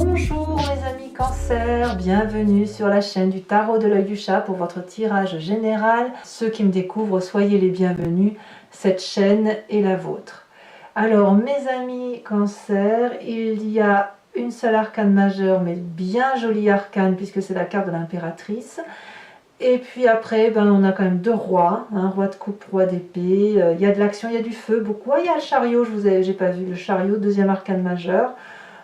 Bonjour mes amis Cancer, bienvenue sur la chaîne du Tarot de l'Œil du Chat pour votre tirage général. Ceux qui me découvrent, soyez les bienvenus, cette chaîne est la vôtre. Alors mes amis Cancer, il y a une seule arcane majeure, mais bien jolie arcane puisque c'est la carte de l'impératrice. Et puis après, on a quand même deux rois, roi de coupe, roi d'épée. Il y a de l'action, il y a du feu, beaucoup. Il y a le chariot, j'ai pas vu le chariot, deuxième arcane majeur.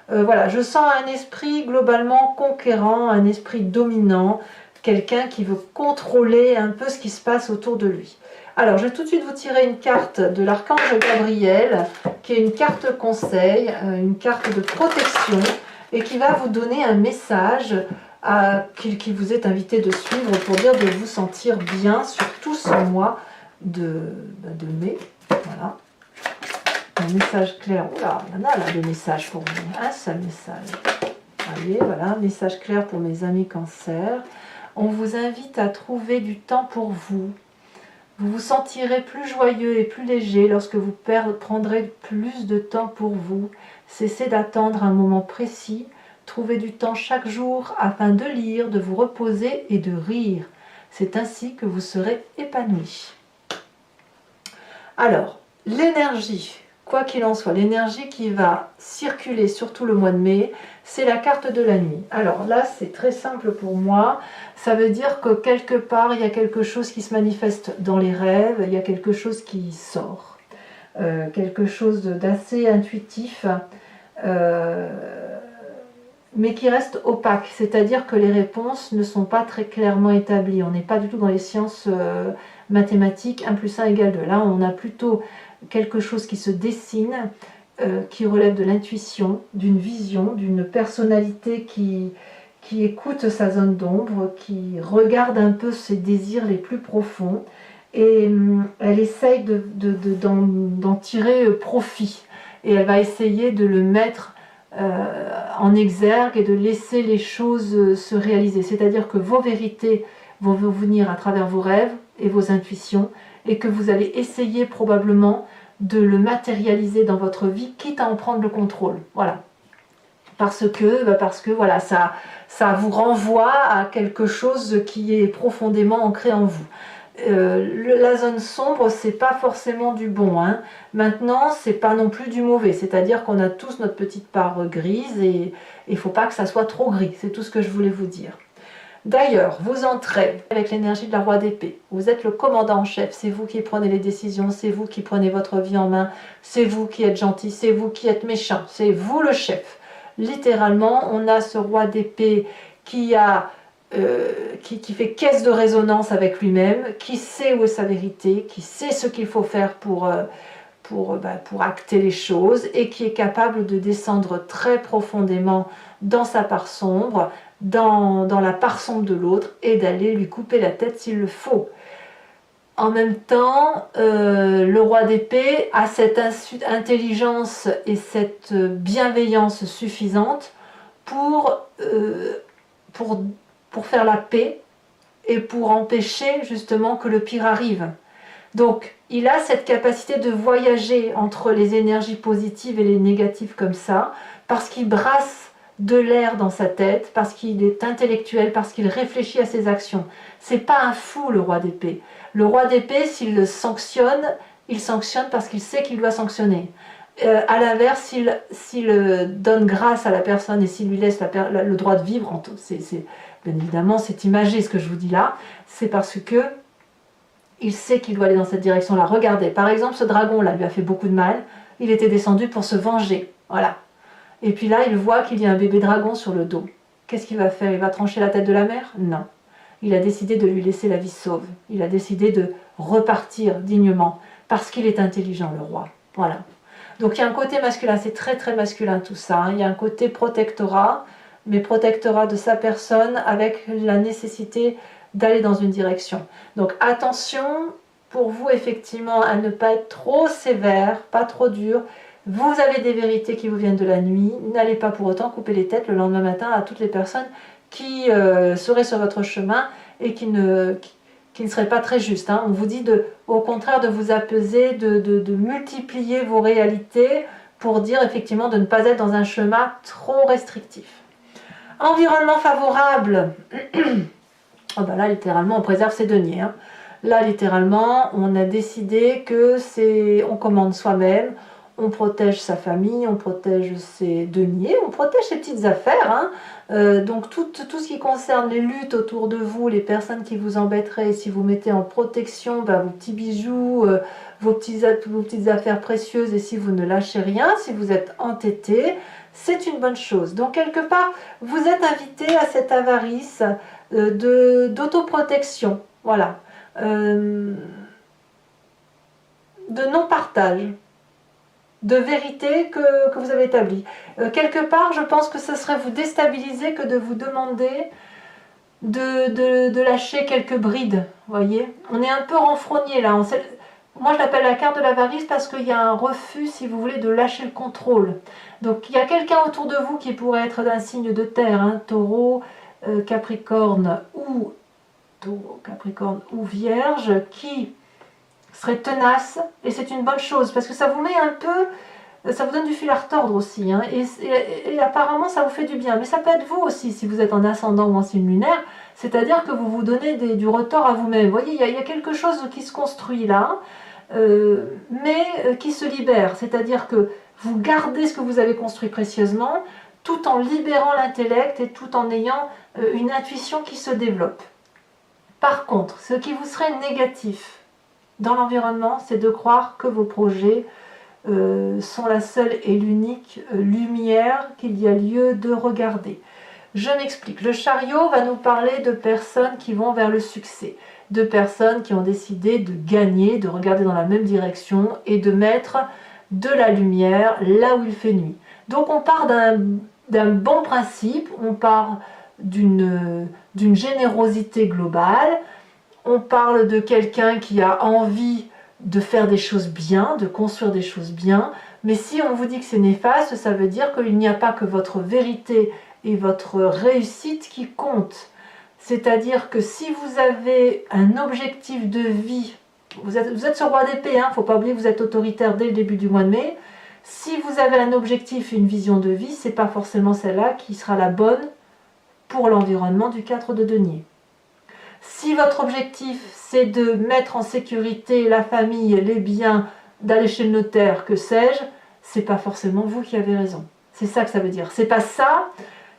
Voilà, je sens un esprit globalement conquérant, un esprit dominant, quelqu'un qui veut contrôler un peu ce qui se passe autour de lui. Alors, je vais tout de suite vous tirer une carte de l'archange Gabriel, qui est une carte conseil, une carte de protection, et qui va vous donner un message qui vous est invité de suivre pour dire de vous sentir bien, surtout ce mois de mai. Voilà. Un message clair. Oula, il y en a là des messages pour vous. Un seul message. Allez, voilà, un message clair pour mes amis Cancer. On vous invite à trouver du temps pour vous. Vous vous sentirez plus joyeux et plus léger lorsque vous prendrez plus de temps pour vous. Cessez d'attendre un moment précis. Trouvez du temps chaque jour afin de lire, de vous reposer et de rire. C'est ainsi que vous serez épanoui. Alors, l'énergie. Quoi qu'il en soit, l'énergie qui va circuler surtout le mois de mai, c'est la carte de la nuit. Alors là, c'est très simple pour moi. Ça veut dire que quelque part, il y a quelque chose qui se manifeste dans les rêves, il y a quelque chose qui sort. Quelque chose d'assez intuitif, mais qui reste opaque. C'est-à-dire que les réponses ne sont pas très clairement établies. On n'est pas du tout dans les sciences mathématiques, 1 plus 1 égale 2. Là, on a plutôt quelque chose qui se dessine, qui relève de l'intuition, d'une vision, d'une personnalité qui écoute sa zone d'ombre, qui regarde un peu ses désirs les plus profonds, et elle essaye d'en tirer profit, et elle va essayer de le mettre en exergue et de laisser les choses se réaliser. C'est-à-dire que vos vérités vont vous venir à travers vos rêves et vos intuitions, et que vous allez essayer probablement de le matérialiser dans votre vie, quitte à en prendre le contrôle. Voilà. Parce que voilà, ça vous renvoie à quelque chose qui est profondément ancré en vous. La zone sombre, c'est pas forcément du bon. Maintenant, c'est pas non plus du mauvais. C'est-à-dire qu'on a tous notre petite part grise et il faut pas que ça soit trop gris. C'est tout ce que je voulais vous dire. D'ailleurs, vous entrez avec l'énergie de la roi d'épée. Vous êtes le commandant en chef, c'est vous qui prenez les décisions, c'est vous qui prenez votre vie en main, c'est vous qui êtes gentil, c'est vous qui êtes méchant, c'est vous le chef. Littéralement, on a ce roi d'épée qui fait caisse de résonance avec lui-même, qui sait où est sa vérité, qui sait ce qu'il faut faire pour acter les choses, et qui est capable de descendre très profondément dans sa part sombre, dans la part sombre de l'autre, et d'aller lui couper la tête s'il le faut. En même temps, le roi d'épée a cette intelligence et cette bienveillance suffisante pour faire la paix et pour empêcher justement que le pire arrive. Donc, il a cette capacité de voyager entre les énergies positives et les négatives comme ça, parce qu'il brasse de l'air dans sa tête, parce qu'il est intellectuel, parce qu'il réfléchit à ses actions. C'est pas un fou, le roi d'épée. Le roi d'épée, s'il le sanctionne, il sanctionne parce qu'il sait qu'il doit sanctionner. À l'inverse, s'il donne grâce à la personne et s'il lui laisse le droit de vivre, bien évidemment, c'est imagé ce que je vous dis là, c'est parce que il sait qu'il doit aller dans cette direction-là. Regardez, par exemple, ce dragon-là lui a fait beaucoup de mal, il était descendu pour se venger, voilà. Et puis là, il voit qu'il y a un bébé dragon sur le dos. Qu'est-ce qu'il va faire? Il va trancher la tête de la mère? Non. Il a décidé de lui laisser la vie sauve. Il a décidé de repartir dignement, parce qu'il est intelligent, le roi. Voilà. Donc il y a un côté masculin, c'est très très masculin tout ça. Il y a un côté protectorat, mais protectorat de sa personne avec la nécessité d'aller dans une direction. Donc attention pour vous effectivement à ne pas être trop sévère, pas trop dur. Vous avez des vérités qui vous viennent de la nuit, n'allez pas pour autant couper les têtes le lendemain matin à toutes les personnes qui seraient sur votre chemin et qui ne seraient pas très justes. On vous dit au contraire de vous apaiser, de multiplier vos réalités pour dire effectivement de ne pas être dans un chemin trop restrictif. Environnement favorable. Oh ben là, littéralement, on préserve ses deniers. Hein. Là, littéralement, on a décidé que on commande soi-même, on protège sa famille, on protège ses deniers, on protège ses petites affaires. Hein. Donc tout ce qui concerne les luttes autour de vous, les personnes qui vous embêteraient, si vous mettez en protection ben, vos petits bijoux, vos petites affaires précieuses, et si vous ne lâchez rien, si vous êtes entêté, c'est une bonne chose. Donc quelque part, vous êtes invité à cette avarice d'autoprotection, voilà, de non-partage, de vérité que vous avez établie. Quelque part, je pense que ce serait vous déstabiliser que de vous demander de lâcher quelques brides, voyez. On est un peu renfrogné là. Moi, je l'appelle la carte de l'avarice parce qu'il y a un refus, si vous voulez, de lâcher le contrôle. Donc, il y a quelqu'un autour de vous qui pourrait être d'un signe de terre, hein, Taureau, Capricorne ou Vierge, qui serait tenace, et c'est une bonne chose parce que ça vous met un peu, ça vous donne du fil à retordre aussi, hein, et apparemment ça vous fait du bien. Mais ça peut être vous aussi si vous êtes en ascendant ou en signe lunaire, c'est-à-dire que vous vous donnez du retort à vous-même. Vous voyez, il y a quelque chose qui se construit là, mais qui se libère, c'est-à-dire que vous gardez ce que vous avez construit précieusement, tout en libérant l'intellect et tout en ayant une intuition qui se développe. Par contre, ce qui vous serait négatif dans l'environnement, c'est de croire que vos projets sont la seule et l'unique lumière qu'il y a lieu de regarder. Je m'explique. Le chariot va nous parler de personnes qui vont vers le succès, de personnes qui ont décidé de gagner, de regarder dans la même direction et de mettre de la lumière là où il fait nuit. Donc on part d'un bon principe, on part d'une générosité globale, on parle de quelqu'un qui a envie de faire des choses bien, de construire des choses bien, mais si on vous dit que c'est néfaste, ça veut dire qu'il n'y a pas que votre vérité et votre réussite qui comptent. C'est-à-dire que si vous avez un objectif de vie, vous êtes ce roi d'épée, il ne faut pas oublier que vous êtes autoritaire dès le début du mois de mai, si vous avez un objectif, une vision de vie, ce n'est pas forcément celle-là qui sera la bonne pour l'environnement du 4 de denier. Si votre objectif c'est de mettre en sécurité la famille, les biens, d'aller chez le notaire, que sais-je, c'est pas forcément vous qui avez raison. C'est ça que ça veut dire. C'est pas ça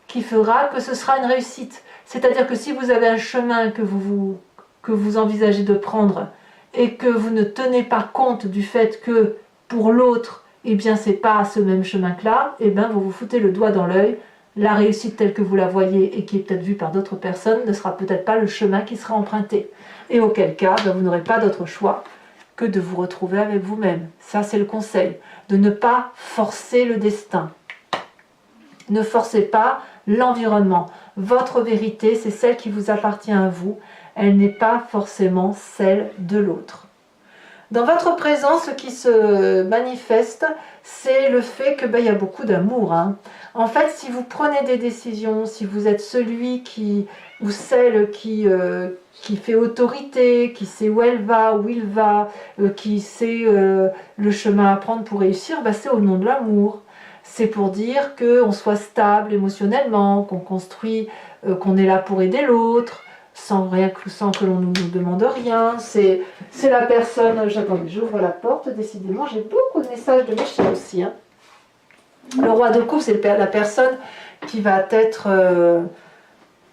qui fera que ce sera une réussite. C'est-à-dire que si vous avez un chemin que vous envisagez de prendre et que vous ne tenez pas compte du fait que pour l'autre, eh bien c'est pas ce même chemin que là, eh bien vous vous foutez le doigt dans l'œil. La réussite telle que vous la voyez et qui est peut-être vue par d'autres personnes ne sera peut-être pas le chemin qui sera emprunté. Et auquel cas, vous n'aurez pas d'autre choix que de vous retrouver avec vous-même. Ça, c'est le conseil. De ne pas forcer le destin. Ne forcez pas l'environnement. Votre vérité, c'est celle qui vous appartient à vous. Elle n'est pas forcément celle de l'autre. Dans votre présent, ce qui se manifeste, c'est le fait que y a beaucoup d'amour. Hein. En fait, si vous prenez des décisions, si vous êtes celui ou celle qui fait autorité, qui sait où elle va, où il va, qui sait le chemin à prendre pour réussir, c'est au nom de l'amour. C'est pour dire qu'on soit stable émotionnellement, qu'on construit, qu'on est là pour aider l'autre, sans que l'on nous demande rien. C'est la personne... Attendez, j'ouvre la porte, décidément, j'ai beaucoup de messages de mes chiens aussi. Hein. Le roi de coupe, c'est la personne qui va être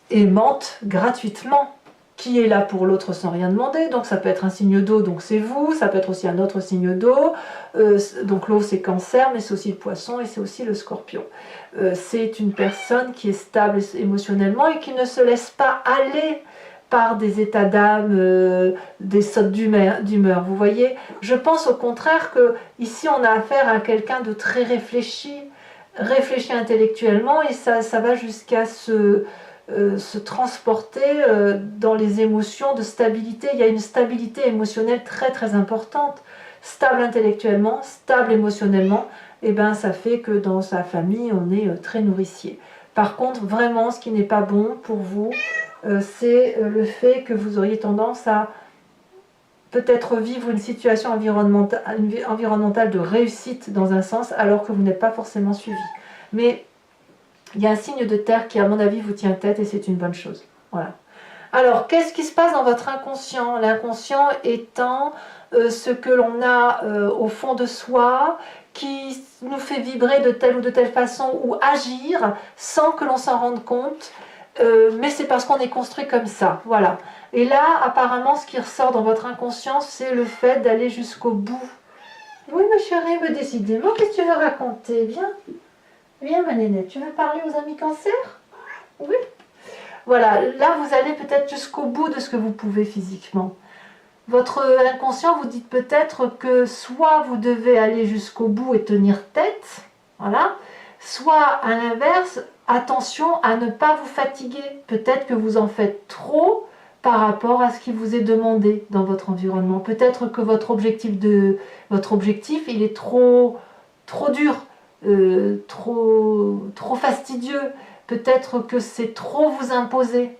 aimante gratuitement, qui est là pour l'autre sans rien demander. Donc ça peut être un signe d'eau, donc c'est vous, ça peut être aussi un autre signe d'eau. Donc l'eau c'est Cancer, mais c'est aussi le Poisson et c'est aussi le Scorpion. C'est une personne qui est stable émotionnellement et qui ne se laisse pas aller par des états d'âme, des sautes d'humeur. Vous voyez, je pense au contraire que ici on a affaire à quelqu'un de très réfléchi intellectuellement, et ça va jusqu'à se transporter dans les émotions de stabilité. Il y a une stabilité émotionnelle très très importante. Stable intellectuellement, stable émotionnellement, et ça fait que dans sa famille on est très nourricier. Par contre, vraiment, ce qui n'est pas bon pour vous, c'est le fait que vous auriez tendance à peut-être vivre une situation environnementale de réussite dans un sens, alors que vous n'êtes pas forcément suivi. Mais Il y a un signe de terre qui, à mon avis, vous tient tête et c'est une bonne chose. Voilà. Alors, qu'est-ce qui se passe dans votre inconscient? L'inconscient étant ce que l'on a au fond de soi, qui nous fait vibrer de telle ou de telle façon ou agir sans que l'on s'en rende compte, mais c'est parce qu'on est construit comme ça. Voilà. Et là, apparemment, ce qui ressort dans votre inconscient, c'est le fait d'aller jusqu'au bout. Oui, ma chérie, mais décidément, qu'est-ce que tu veux raconter? Viens, viens, ma nénette, tu veux parler aux amis cancer? Oui. Voilà, là, vous allez peut-être jusqu'au bout de ce que vous pouvez physiquement. Votre inconscient vous dit peut-être que soit vous devez aller jusqu'au bout et tenir tête, voilà, soit à l'inverse, attention à ne pas vous fatiguer. Peut-être que vous en faites trop par rapport à ce qui vous est demandé dans votre environnement. Peut-être que votre objectif, il est trop dur, trop fastidieux. Peut-être que c'est trop vous imposer.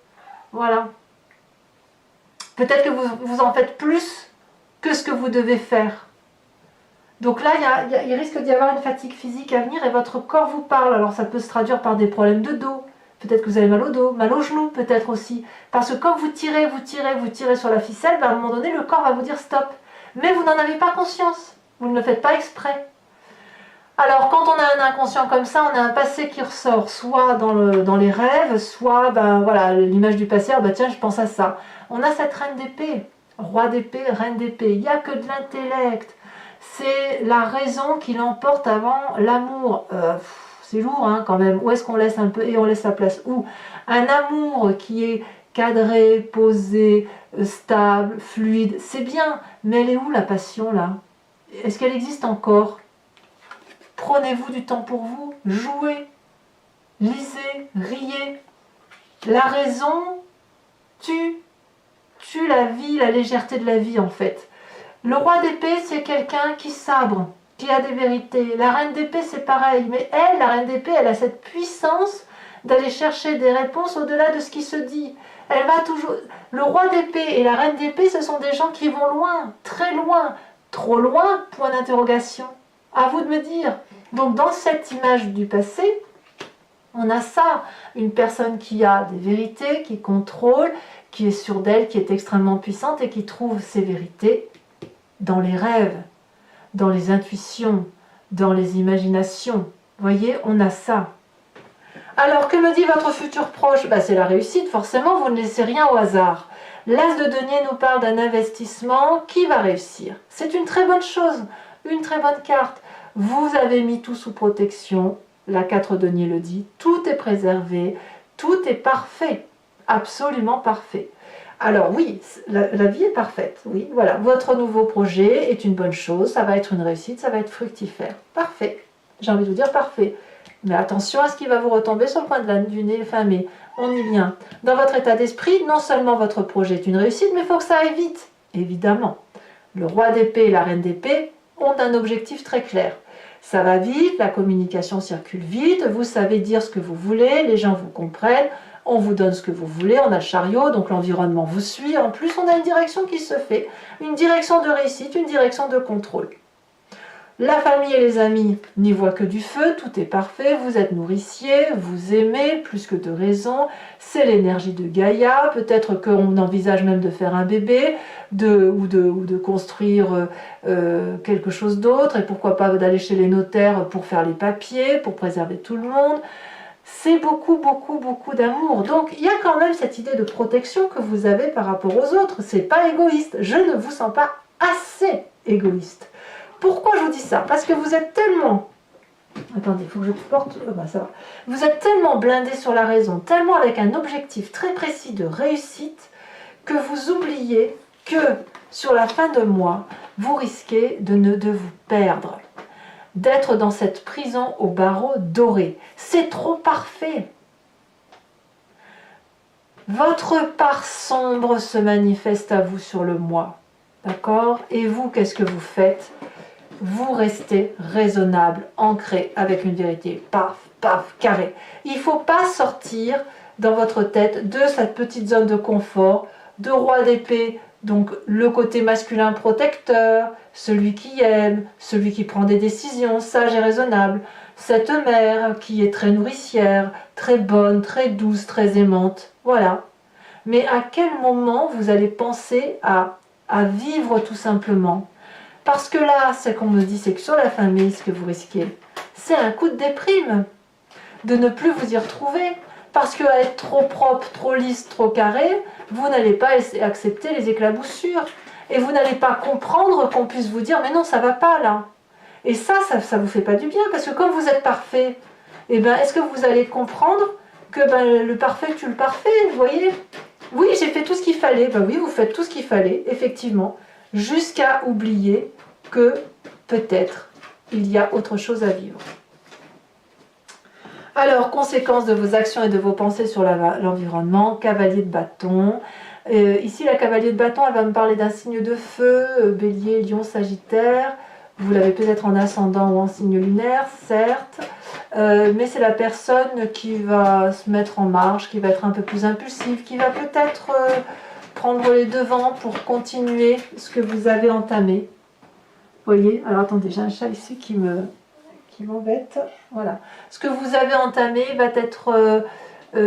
Voilà. Peut-être que vous en faites plus que ce que vous devez faire. Donc là, il risque d'y avoir une fatigue physique à venir et votre corps vous parle. Alors ça peut se traduire par des problèmes de dos. Peut-être que vous avez mal au dos, mal au genou peut-être aussi. Parce que quand vous tirez sur la ficelle, ben à un moment donné, le corps va vous dire stop. Mais vous n'en avez pas conscience. Vous ne le faites pas exprès. Alors, quand on a un inconscient comme ça, on a un passé qui ressort, soit dans les rêves, soit, ben voilà, l'image du passé, ben tiens, je pense à ça. On a cette reine d'épée, roi d'épée, reine d'épée. Il n'y a que de l'intellect. C'est la raison qui l'emporte avant l'amour. C'est lourd, hein, quand même. Où est-ce qu'on laisse un peu et on laisse sa place où? Un amour qui est cadré, posé, stable, fluide, c'est bien. Mais elle est où la passion, là? Est-ce qu'elle existe encore? Prenez-vous du temps pour vous, jouez, lisez, riez. La raison tue la vie, la légèreté de la vie en fait. Le roi d'épée, c'est quelqu'un qui sabre, qui a des vérités. La reine d'épée, c'est pareil. Mais elle, la reine d'épée, elle a cette puissance d'aller chercher des réponses au-delà de ce qui se dit. Elle va toujours... Le roi d'épée et la reine d'épée, ce sont des gens qui vont loin, très loin, trop loin, point d'interrogation. À vous de me dire. Donc dans cette image du passé, on a ça, une personne qui a des vérités, qui contrôle, qui est sûre d'elle, qui est extrêmement puissante et qui trouve ses vérités dans les rêves, dans les intuitions, dans les imaginations. Vous voyez, on a ça. Alors, que me dit votre futur proche? C'est la réussite, forcément, vous ne laissez rien au hasard. L'As de denier nous parle d'un investissement qui va réussir. C'est une très bonne chose, une très bonne carte. Vous avez mis tout sous protection, la 4 denier le dit, tout est préservé, tout est parfait, absolument parfait. Alors oui, la vie est parfaite, oui, voilà. Votre nouveau projet est une bonne chose, ça va être une réussite, ça va être fructifère. Parfait, j'ai envie de vous dire parfait. Mais attention à ce qui va vous retomber sur le coin du nez fin mai. On y vient. Dans votre état d'esprit, non seulement votre projet est une réussite, mais il faut que ça aille vite, évidemment. Le roi d'épée et la reine d'épée ont un objectif très clair. Ça va vite, la communication circule vite, vous savez dire ce que vous voulez, les gens vous comprennent, on vous donne ce que vous voulez, on a le chariot, donc l'environnement vous suit. En plus, on a une direction qui se fait, une direction de réussite, une direction de contrôle. La famille et les amis n'y voient que du feu, tout est parfait, vous êtes nourricier, vous aimez, plus que de raison, c'est l'énergie de Gaïa, peut-être qu'on envisage même de faire un bébé, ou de construire quelque chose d'autre, et pourquoi pas d'aller chez les notaires pour faire les papiers, pour préserver tout le monde. C'est beaucoup, beaucoup, beaucoup d'amour. Donc il y a quand même cette idée de protection que vous avez par rapport aux autres, c'est pas égoïste, je ne vous sens pas assez égoïste. Pourquoi je vous dis ça? Parce que vous êtes tellement... Attendez, il faut que je porte... ça va. Vous êtes tellement blindé sur la raison, tellement avec un objectif très précis de réussite, que vous oubliez que sur la fin de mois, vous risquez de vous perdre, d'être dans cette prison au barreau doré. C'est trop parfait. Votre part sombre se manifeste à vous sur le mois. D'accord? Et vous, qu'est-ce que vous faites? Vous restez raisonnable, ancré avec une vérité, paf, paf, carré. Il ne faut pas sortir dans votre tête de cette petite zone de confort, de roi d'épée, donc le côté masculin protecteur, celui qui aime, celui qui prend des décisions, sage et raisonnable. cette mère qui est très nourricière, très bonne, très douce, très aimante. Voilà. Mais à quel moment vous allez penser à vivre tout simplement? Parce que là, ce qu'on me dit, c'est que sur la famille, ce que vous risquez, c'est un coup de déprime, de ne plus vous y retrouver. Parce qu'à être trop propre, trop lisse, trop carré, vous n'allez pas accepter les éclaboussures. Et vous n'allez pas comprendre qu'on puisse vous dire, mais non, ça va pas là. Et ça vous fait pas du bien, parce que quand vous êtes parfait, eh ben, est-ce que vous allez comprendre que ben, le parfait tue le parfait, vous voyez? Oui, j'ai fait tout ce qu'il fallait. Ben oui, vous faites tout ce qu'il fallait, effectivement, jusqu'à oublier que peut-être il y a autre chose à vivre. Alors, conséquences de vos actions et de vos pensées sur l'environnement, cavalier de bâton. Ici, la cavalier de bâton, elle va me parler d'un signe de feu, bélier, lion, sagittaire. Vous l'avez peut-être en ascendant ou en signe lunaire, certes. Mais c'est la personne qui va se mettre en marche, qui va être un peu plus impulsive, qui va peut-être prendre les devants pour continuer ce que vous avez entamé. Vous voyez? Alors attendez, j'ai un chat ici qui m'embête. Voilà. Ce que vous avez entamé va être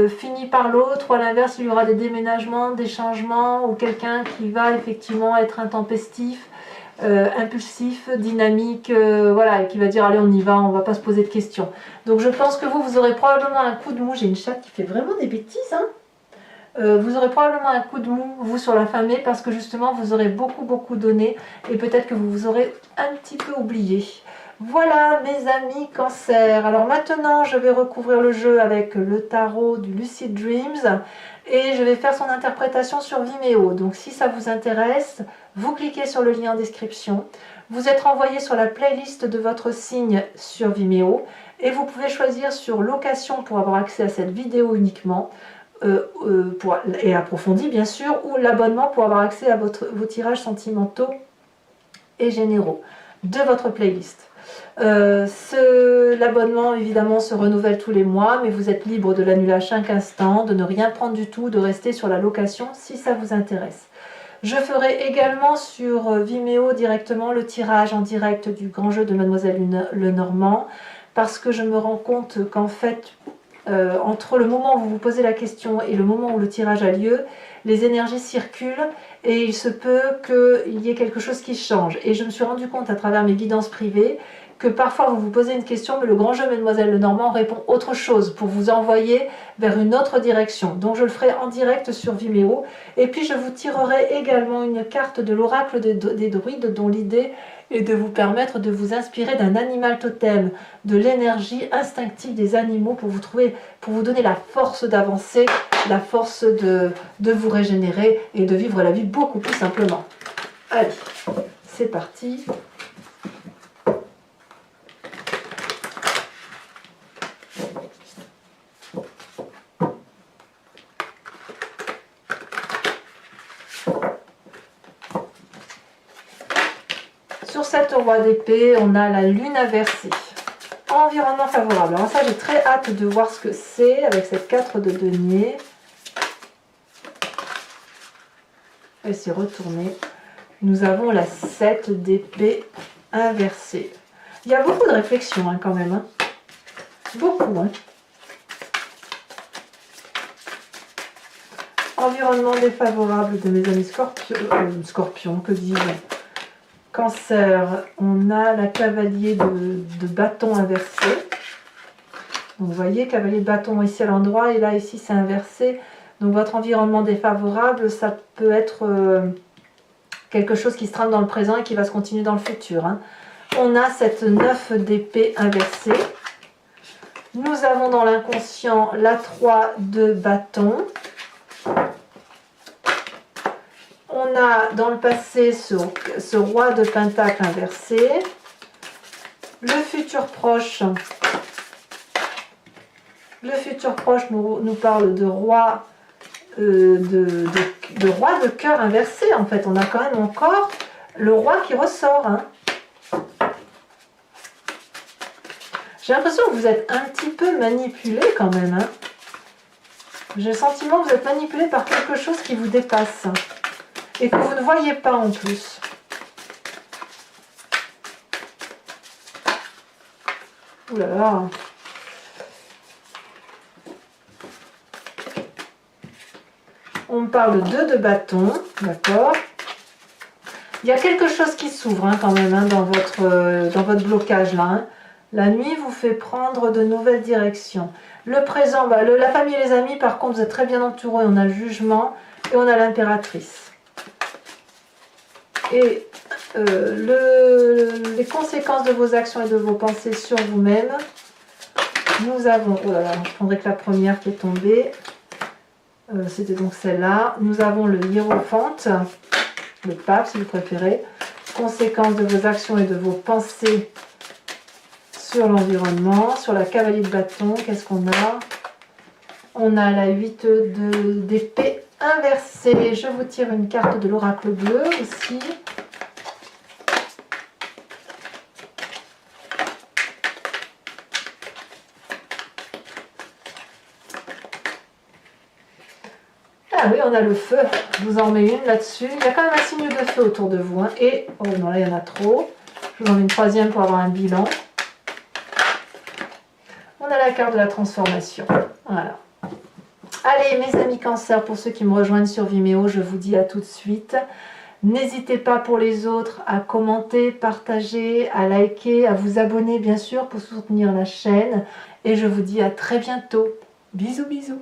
fini par l'autre, ou à l'inverse, il y aura des déménagements, des changements, ou quelqu'un qui va effectivement être intempestif, impulsif, dynamique, voilà, et qui va dire allez on y va, on va pas se poser de questions. Donc je pense que vous aurez probablement un coup de mou. J'ai une chatte qui fait vraiment des bêtises, hein. Vous aurez probablement un coup de mou, vous, sur la famille, parce que justement, vous aurez beaucoup donné, et peut-être que vous vous aurez un petit peu oublié. Voilà, mes amis Cancer. Alors maintenant, je vais recouvrir le jeu avec le tarot du Lucid Dreams, et je vais faire son interprétation sur Vimeo. Donc si ça vous intéresse, vous cliquez sur le lien en description. Vous êtes renvoyé sur la playlist de votre signe sur Vimeo, et vous pouvez choisir sur location pour avoir accès à cette vidéo uniquement, et approfondi bien sûr, ou l'abonnement pour avoir accès à vos tirages sentimentaux et généraux de votre playlist. L'abonnement évidemment se renouvelle tous les mois, mais vous êtes libre de l'annuler à chaque instant, de ne rien prendre du tout, de rester sur la location si ça vous intéresse. Je ferai également sur Vimeo directement le tirage en direct du grand jeu de Mademoiselle Lenormand, parce que je me rends compte qu'en fait, entre le moment où vous vous posez la question et le moment où le tirage a lieu, les énergies circulent et il se peut qu'il y ait quelque chose qui change. Et je me suis rendu compte à travers mes guidances privées que parfois vous vous posez une question, mais le grand jeu Mademoiselle Lenormand répond autre chose pour vous envoyer vers une autre direction. Donc je le ferai en direct sur Vimeo. Et puis je vous tirerai également une carte de l'oracle des druides, dont l'idée est de vous permettre de vous inspirer d'un animal totem, de l'énergie instinctive des animaux pour vous donner la force d'avancer, la force de vous régénérer et de vivre la vie beaucoup plus simplement. Allez, c'est parti. Sur cette roi d'épée, on a la lune inversée. Environnement favorable. Alors ça, j'ai très hâte de voir ce que c'est avec cette 4 de denier. Elle s'est retournée. Nous avons la 7 d'épée inversée. Il y a beaucoup de réflexion hein, quand même. Hein. Beaucoup. Hein. Environnement défavorable de mes amis scorpions, que dis-je? Cancer, on a la cavalier de bâton inversé. Donc vous voyez, cavalier de bâton ici à l'endroit et là ici c'est inversé. Donc votre environnement défavorable, ça peut être quelque chose qui se trame dans le présent et qui va se continuer dans le futur. Hein. On a cette 9 d'épée inversée. Nous avons dans l'inconscient la 3 de bâton. On a dans le passé ce roi de pentacle inversé. Le futur proche nous parle de roi roi de cœur inversé. En fait, on a quand même encore le roi qui ressort. Hein. J'ai l'impression que vous êtes un petit peu manipulé quand même. Hein. J'ai le sentiment que vous êtes manipulé par quelque chose qui vous dépasse. Et que vous ne voyez pas en plus. Oulala. On me parle de 2 de bâton, d'accord. Il y a quelque chose qui s'ouvre quand même dans votre blocage là. Hein. La nuit vous fait prendre de nouvelles directions. Le présent, la famille et les amis, par contre, vous êtes très bien entourés. On a le jugement et on a l'impératrice. Et les conséquences de vos actions et de vos pensées sur vous-même. Nous avons, oh là là, je prendrai que la première qui est tombée. C'était donc celle-là. Nous avons le hiérophante, le pape si vous préférez. Conséquences de vos actions et de vos pensées sur l'environnement. Sur la cavalier de bâton, qu'est-ce qu'on a? On a la 8 d'épée inversée. Je vous tire une carte de l'oracle bleu aussi. Ah oui, on a le feu. Je vous en mets une là-dessus. Il y a quand même un signe de feu autour de vous. Hein. Et, oh non, là, il y en a trop. Je vous en mets une troisième pour avoir un bilan. On a la carte de la transformation. Voilà. Allez, mes amis Cancer, pour ceux qui me rejoignent sur Vimeo, je vous dis à tout de suite. N'hésitez pas pour les autres à commenter, partager, à liker, à vous abonner, bien sûr, pour soutenir la chaîne. Et je vous dis à très bientôt. Bisous, bisous.